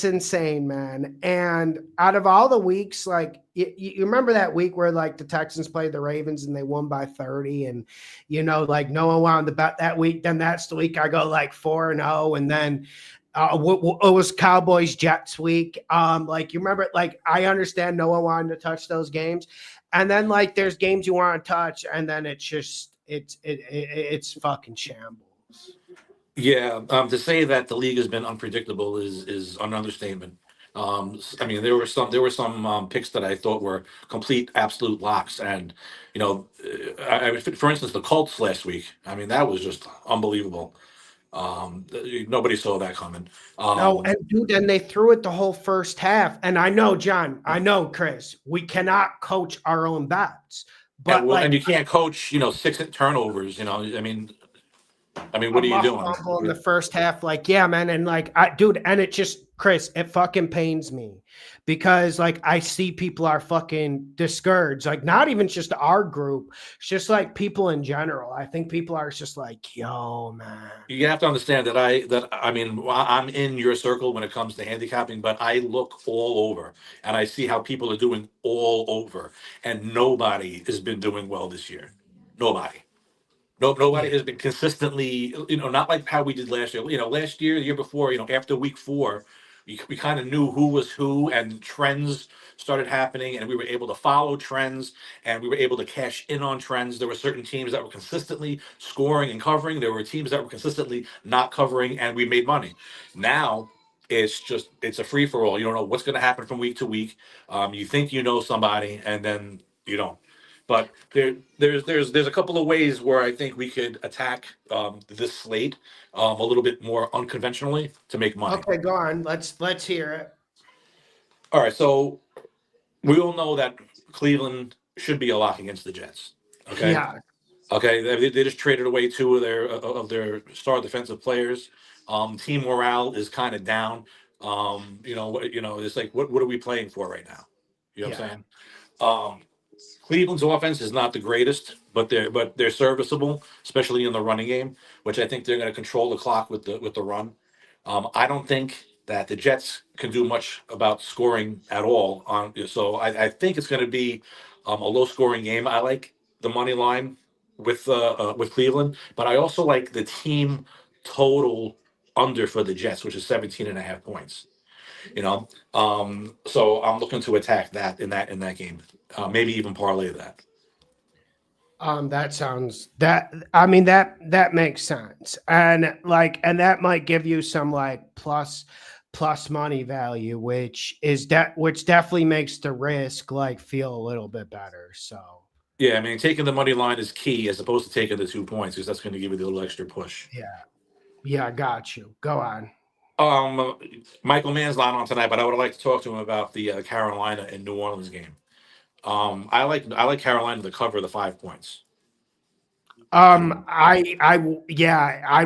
insane, man. And out of all the weeks, like you remember that week where like the Texans played the Ravens and they won by 30, and like no one wanted to bet that week. Then that's the week I go like 4-0, and then it was Cowboys Jets week. Like you remember, like I understand no one wanted to touch those games, and then like there's games you want to touch, and then it's just it's fucking shambles. Yeah, to say that the league has been unpredictable is an understatement. I mean, there were some picks that I thought were complete absolute locks, and for instance, the Colts last week. I mean, that was just unbelievable. Nobody saw that coming. No, and dude, and they threw it the whole first half. And I know, John, Chris, we cannot coach our own bats, but and you can't coach, 6 turnovers. I mean, what are you doing? In the first half, like, yeah, man. And like, and it just, Chris, it fucking pains me because like I see people are fucking discouraged, like not even just our group, it's just like people in general. I think people are just like, yo, man. You have to understand that I'm in your circle when it comes to handicapping, but I look all over and I see how people are doing all over, and nobody has been doing well this year. Nobody. Nope, nobody has been consistently, not like how we did last year. Last year, the year before, after week 4, we kind of knew who was who, and trends started happening, and we were able to follow trends, and we were able to cash in on trends. There were certain teams that were consistently scoring and covering. There were teams that were consistently not covering, and we made money. Now, it's a free for all. You don't know what's going to happen from week to week. You think you know somebody, and then you don't. But there's a couple of ways where I think we could attack this slate a little bit more unconventionally to make money. Okay, go on. Let's hear it. All right, so we all know that Cleveland should be a lock against the Jets. Okay. Yeah. Okay, they just traded away two of their star defensive players. Team morale is kind of down. It's like what are we playing for right now? You know what I'm saying? Cleveland's offense is not the greatest, but they're serviceable, especially in the running game, which I think they're going to control the clock with the run. I don't think that the Jets can do much about scoring at all. So I think it's going to be a low scoring game. I like the money line with Cleveland, but I also like the team total under for the Jets, which is 17.5 points. So I'm looking to attack that in that game. Maybe even parlay that. That sounds that makes sense. And that might give you some like plus money value, which definitely makes the risk like feel a little bit better. So yeah, I mean, taking the money line is key as opposed to taking the 2 points, because that's going to give you the little extra push. Yeah, I got you. Go on. Michael Mann's not on tonight, but I would like to talk to him about the Carolina and New Orleans game. I like Carolina to cover the 5 points. I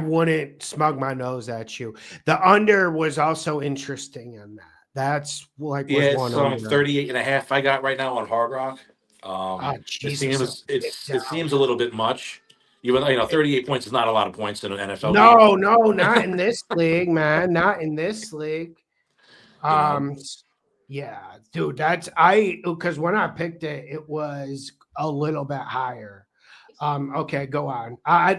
wouldn't smug my nose at you. The under was also interesting in that. That's like Yeah, was it's one 38.5 I got right now on Hard Rock. It seems a little bit much. Even though 38 points is not a lot of points in an NFL game. No, not in this league, man. Not in this league. Yeah, dude, because when I picked it, it was a little bit higher. Okay, go on. I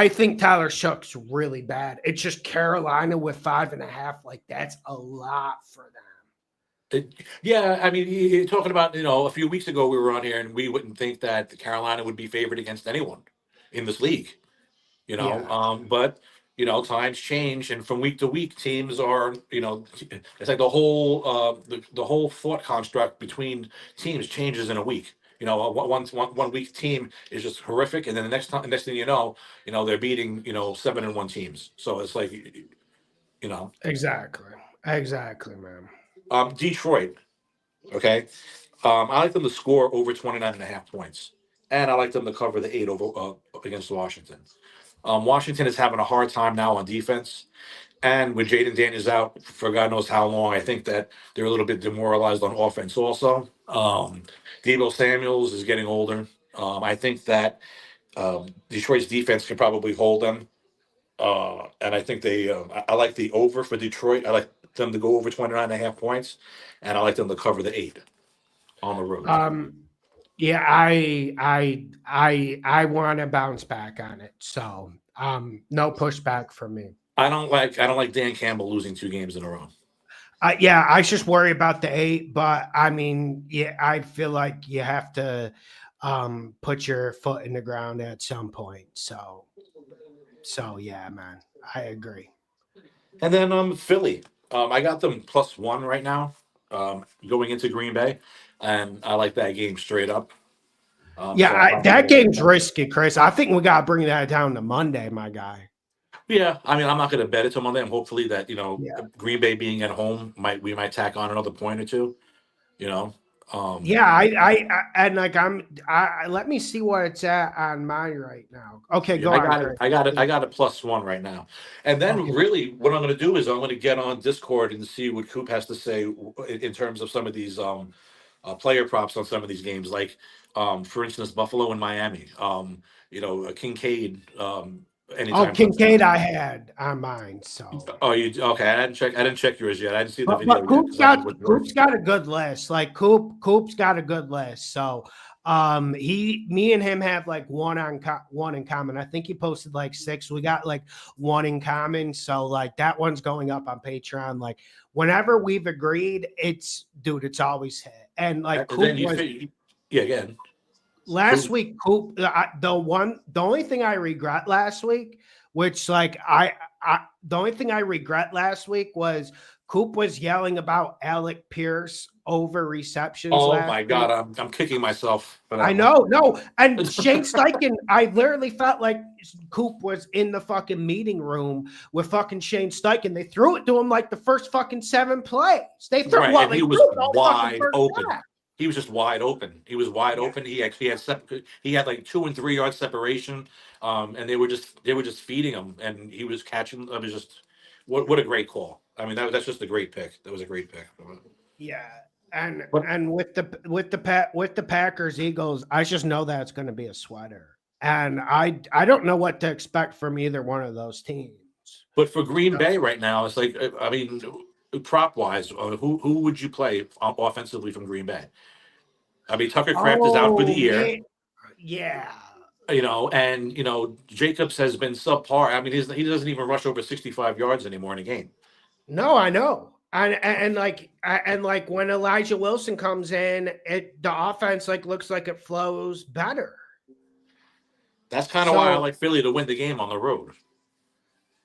think Tyler Shoug's really bad. It's just Carolina with 5.5. Like that's a lot for them. Yeah, I mean, you're talking about, a few weeks ago we were on here and we wouldn't think that Carolina would be favored against anyone in this league, but times change, and from week to week teams are, it's like the whole thought construct between teams changes in a week. One week team is just horrific, and then the next thing they're beating 7-1 teams. So it's like, Exactly, man. Detroit. Okay. I like them to score over 29.5 points. And I like them to cover the 8 over against Washington. Washington is having a hard time now on defense. And with Jaden Daniels out for God knows how long, I think that they're a little bit demoralized on offense also. Deebo Samuels is getting older. I think that Detroit's defense can probably hold them. And I think I like the over for Detroit. I like them to go over 29.5 points, and I like them to cover the 8 on the road. Yeah, I want to bounce back on it. So, no pushback from me. I don't like Dan Campbell losing 2 games in a row. I just worry about the 8, but I mean, yeah, I feel like you have to put your foot in the ground at some point. So yeah, man, I agree. And then Philly, I got them +1 right now, going into Green Bay, and I like that game straight up. That game's risky, Chris. I think we got to bring that down to Monday, my guy. Yeah, I mean, I'm not going to bet it till Monday. I'm hopefully that Green Bay being at home we might tack on another point or two. Let me see what it's at on mine right now. Okay, go on. I got it +1 right now. And then really what I'm going to do is I'm going to get on Discord and see what Coop has to say in terms of some of these player props on some of these games. Like, for instance, Buffalo and Miami, Kincaid, Kincaid I had on mine. So okay? I didn't check yours yet. I didn't see the video. But Coop's got a good list. Like Coop's got a good list. So me and him have like one in common. I think he posted like 6. We got like 1 in common. So like that one's going up on Patreon. Like whenever we've agreed, it's always hit. And like Coop last week, Coop, the only thing I regret last week which like the only thing I regret last week was Coop was yelling about Alec Pierce over receptions Oh last my week. God, I'm kicking myself for that. I know, no. And Shane Steichen, I literally felt like Coop was in the fucking meeting room with fucking Shane Steichen. They threw it to him like the first fucking 7 plays. They threw Right, well, and they he threw was it all fucking wide first open. half. He was just wide open. He was wide Yeah. open. He actually had he had like 2 and 3 yard separation, and they were just feeding him, and he was catching. It was just what a great call. I mean, that's just a great pick. That was a great pick. Yeah. And But with the Packers Eagles, I just know that it's going to be a sweater. And I don't know what to expect from either one of those teams. but for Green Bay right now, it's like I mean, prop wise, who would you play offensively from Green Bay? I mean, Tucker Kraft is out for the Oh, year. man. Yeah. And Jacobs has been subpar. I mean, he doesn't even rush over 65 yards anymore in a game. No, I know. And like when Elijah Wilson comes in, the offense like looks like it flows better. That's kind of why I So like Philly to win the game on the road.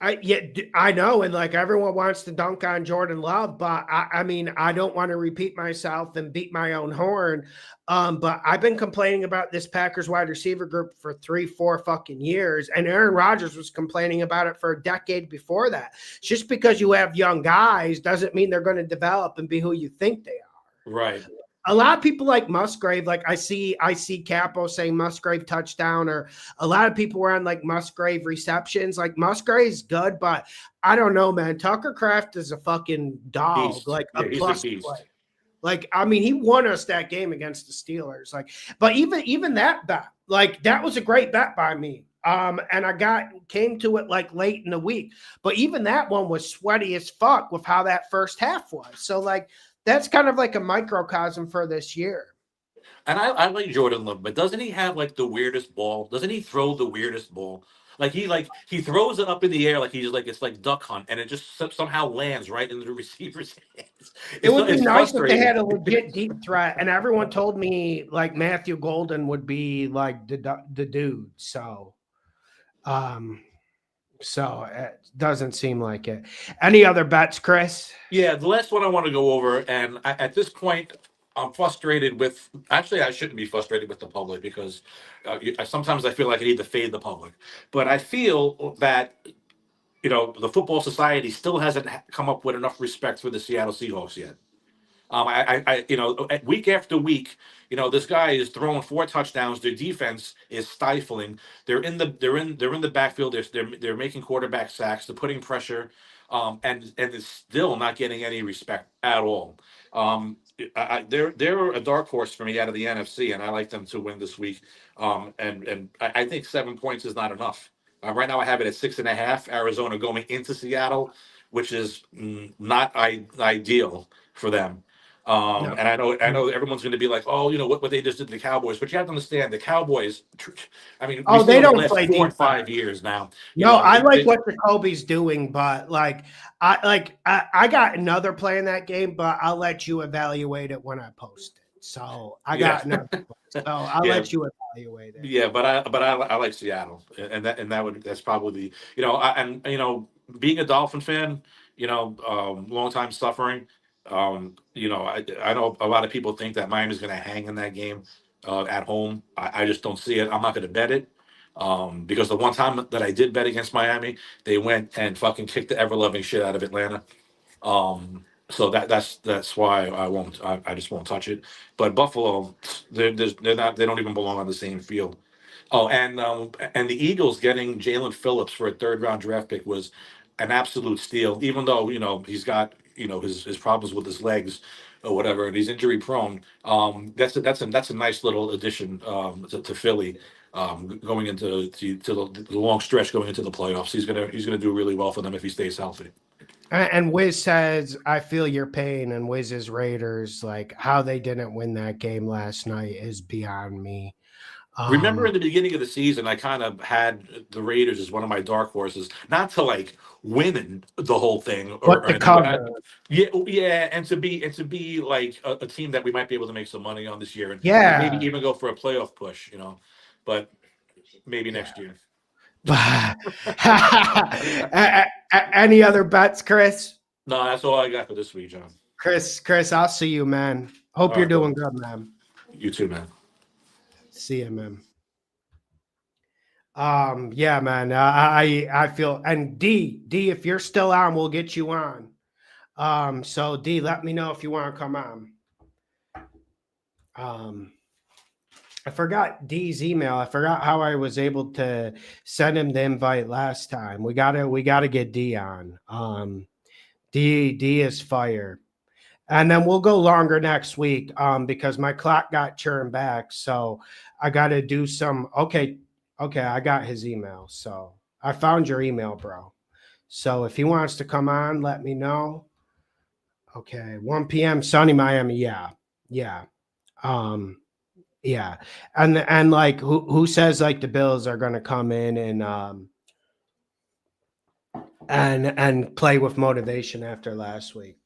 I know, and like everyone wants to dunk on Jordan Love, but I mean, I don't want to repeat myself and beat my own horn. But I've been complaining about this Packers wide receiver group for 3-4 fucking years, and Aaron Rodgers was complaining about it for a decade before that. Just because you have young guys doesn't mean they're going to develop and be who you think they are. Right. A lot of people like Musgrave, like I see Capo saying Musgrave touchdown, or a lot of people were on like Musgrave receptions. Like Musgrave's good, but I don't know, man. Tucker Kraft is a fucking dog, Beast. like Yeah, a he's plus a beast. play. Like, I mean, he won us that game against the Steelers. Like, but even that bet, like that was a great bet by me. And I came to it like late in the week, but even that one was sweaty as fuck with how that first half was. So like, that's kind of like a microcosm for this year. And I like Jordan Love, but doesn't he have like the weirdest ball? Doesn't he throw the weirdest ball? He throws it up in the air like he's like it's like duck hunt, and it just somehow lands right in the receiver's hands. It would be It's nice if they frustrating. had a legit deep threat, and everyone told me like Matthew Golden would be like the dude. So it doesn't seem like it. Any other bets, Chris? Yeah, the last one I want to go over, and at this point, I'm frustrated with. Actually, I shouldn't be frustrated with the public because sometimes I feel like I need to fade the public. But I feel that the Football Society still hasn't come up with enough respect for the Seattle Seahawks yet. Week after week, this guy is throwing 4 touchdowns. Their defense is stifling. They're in the backfield. They're making quarterback sacks. They're putting pressure, and it's still not getting any respect at all. They're a dark horse for me out of the NFC, and I like them to win this week. And I think 7 points is not enough. Right now, I have it at 6.5. Arizona going into Seattle, which is not ideal for them. No. And I know everyone's going to be like, oh, what they just did to the Cowboys, but you have to understand the Cowboys. I mean, Oh, they the don't last play 4 and defense. 5 years now. No, I like what Jacoby's doing, but I got another play in that game, but I'll let you evaluate it when I post it. So I got another play, so I'll let you evaluate it. Yeah, but I like Seattle, and that's probably being a Dolphin fan, long time suffering. I know a lot of people think that Miami's going to hang in that game at home. I just don't see it. I'm not going to bet it because the one time that I did bet against Miami, they went and fucking kicked the ever loving shit out of Atlanta. So that's why I just won't touch it. But Buffalo, they're not, they don't even belong on the same field. Oh, and the Eagles getting Jalen Phillips for a 3rd-round draft pick was an absolute steal. Even though he's got his problems with his legs or whatever, and he's injury prone. That's a nice little addition to Philly. Going into the long stretch going into the playoffs, he's gonna do really well for them if he stays healthy. And Wiz says, I feel your pain. And Wiz's Raiders, like how they didn't win that game last night is beyond me. Remember in the beginning of the season, I kind of had the Raiders as one of my dark horses, not to like win the whole thing, But the cover. yeah, and to be like a team that we might be able to make some money on this year, and Yeah. maybe even go for a playoff push, but maybe next year. Any other bets, Chris? No, that's all I got for this week, John. Chris, I'll see you, man. Hope All you're right, doing brother. good, man. You too, man. See you, man. Yeah, man. I feel, and D, if you're still on, we'll get you on. So D, let me know if you want to come on. I forgot D's email. I forgot how I was able to send him the invite last time. We gotta get D on. D is fire. And then we'll go longer next week because my clock got turned back. So I got to do some. Okay. I got his email. So I found your email, bro. So if he wants to come on, let me know. Okay. 1 p.m. sunny Miami. Yeah. Yeah. Yeah. And like who says like the Bills are going to come in and play with motivation after last week?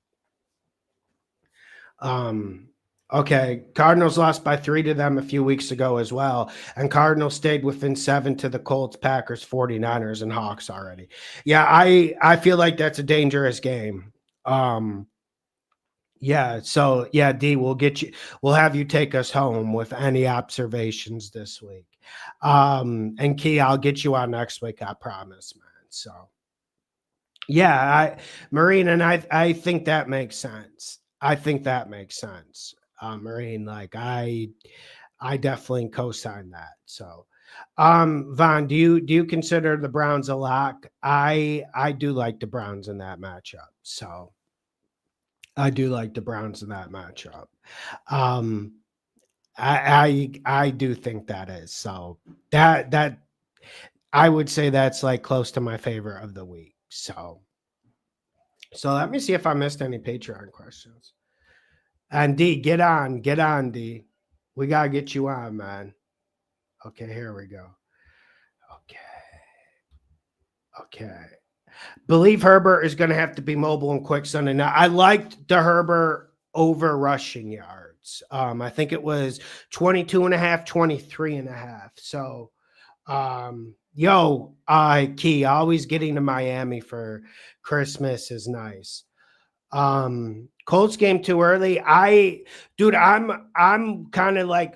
Okay. Cardinals lost by 3 to them a few weeks ago as well. And Cardinals stayed within 7 to the Colts, Packers, 49ers, and Hawks already. Yeah, I feel like that's a dangerous game. Yeah, so yeah, D, we'll have you take us home with any observations this week. And Key, I'll get you on next week, I promise, man. So yeah, Marine, and I think that makes sense. I think that makes sense. Marine, like I definitely co-sign that. So Von, do you consider the Browns a lock? I do like the Browns in that matchup. So I do like the Browns in that matchup. I do think that is so that I would say that's like close to my favorite of the week. So let me see if I missed any Patreon questions. And D, get on, D. We gotta get you on, man. Okay, here we go. Okay. Believe Herbert is going to have to be mobile and quick Sunday. Now, I liked the Herbert over rushing yards. I think it was 22 and a half, 23 and a half. So, Key, always getting to Miami for Christmas is nice. Colts game too early. I'm kind of like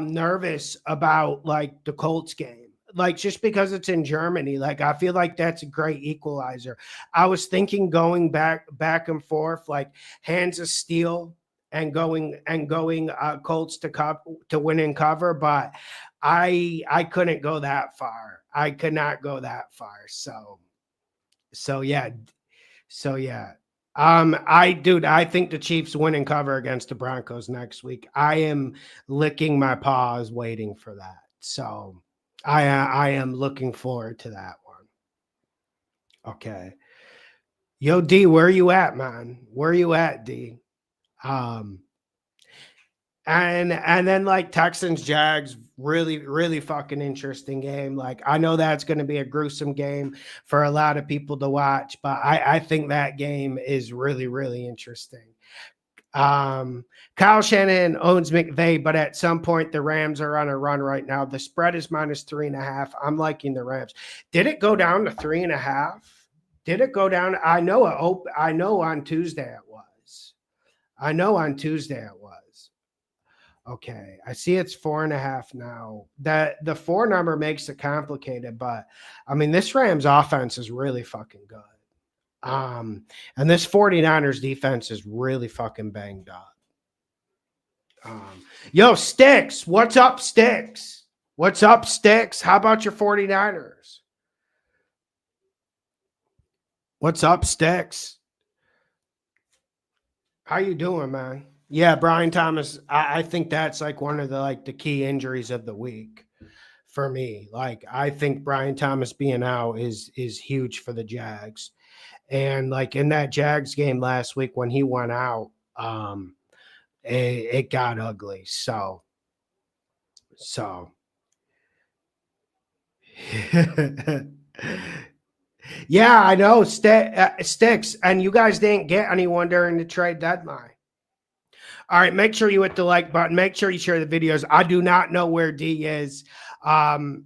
nervous about like the Colts game. Like just because it's in Germany, like I feel like that's a great equalizer. I was thinking going back and forth, like hands of steel and going Colts to win and cover, but I couldn't go that far. I could not go that far. So yeah. I think the Chiefs win and cover against the Broncos next week. I am licking my paws waiting for that. So I am looking forward to that one. Okay. Yo, D, where are you at, man? Where are you at, D? And then like Texans Jags, really, really fucking interesting game. Like I know that's going to be a gruesome game for a lot of people to watch, but I think that game is really, really interesting. Kyle Shanahan owns McVay, but at some point the Rams are on a run right now. The spread is -3.5. I'm liking the Rams. Did it go down to 3.5? Did it go down? I know on Tuesday it was. Okay, I see it's 4.5 now. That the 4 number makes it complicated, but I mean this Rams offense is really fucking good. And this 49ers defense is really fucking banged up. Yo, Sticks, what's up, Sticks? What's up, Sticks? How about your 49ers? What's up, Sticks? How you doing, man? Yeah, Brian Thomas, I think that's like one of the key injuries of the week for me. Like I think Brian Thomas being out is huge for the Jags. And like in that Jags game last week when he went out, it got ugly. So yeah, I know Sticks, and you guys didn't get anyone during the trade deadline. All right, make sure you hit the like button. Make sure you share the videos. I do not know where D is.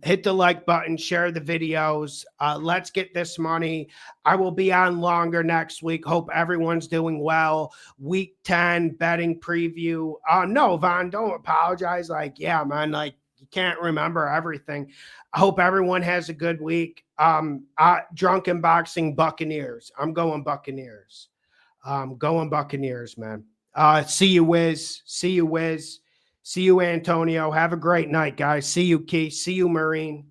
Hit the like button, share the videos. Let's get this money. I will be on longer next week. Hope everyone's doing well. Week 10 betting preview. No, Von, don't apologize. Like, yeah, man, like you can't remember everything. I hope everyone has a good week. Drunken Boxing Buccaneers. I'm going Buccaneers. Going Buccaneers, man. See you, Wiz. See you, Wiz. See you, Antonio. Have a great night, guys. See you, Keith. See you, Marine.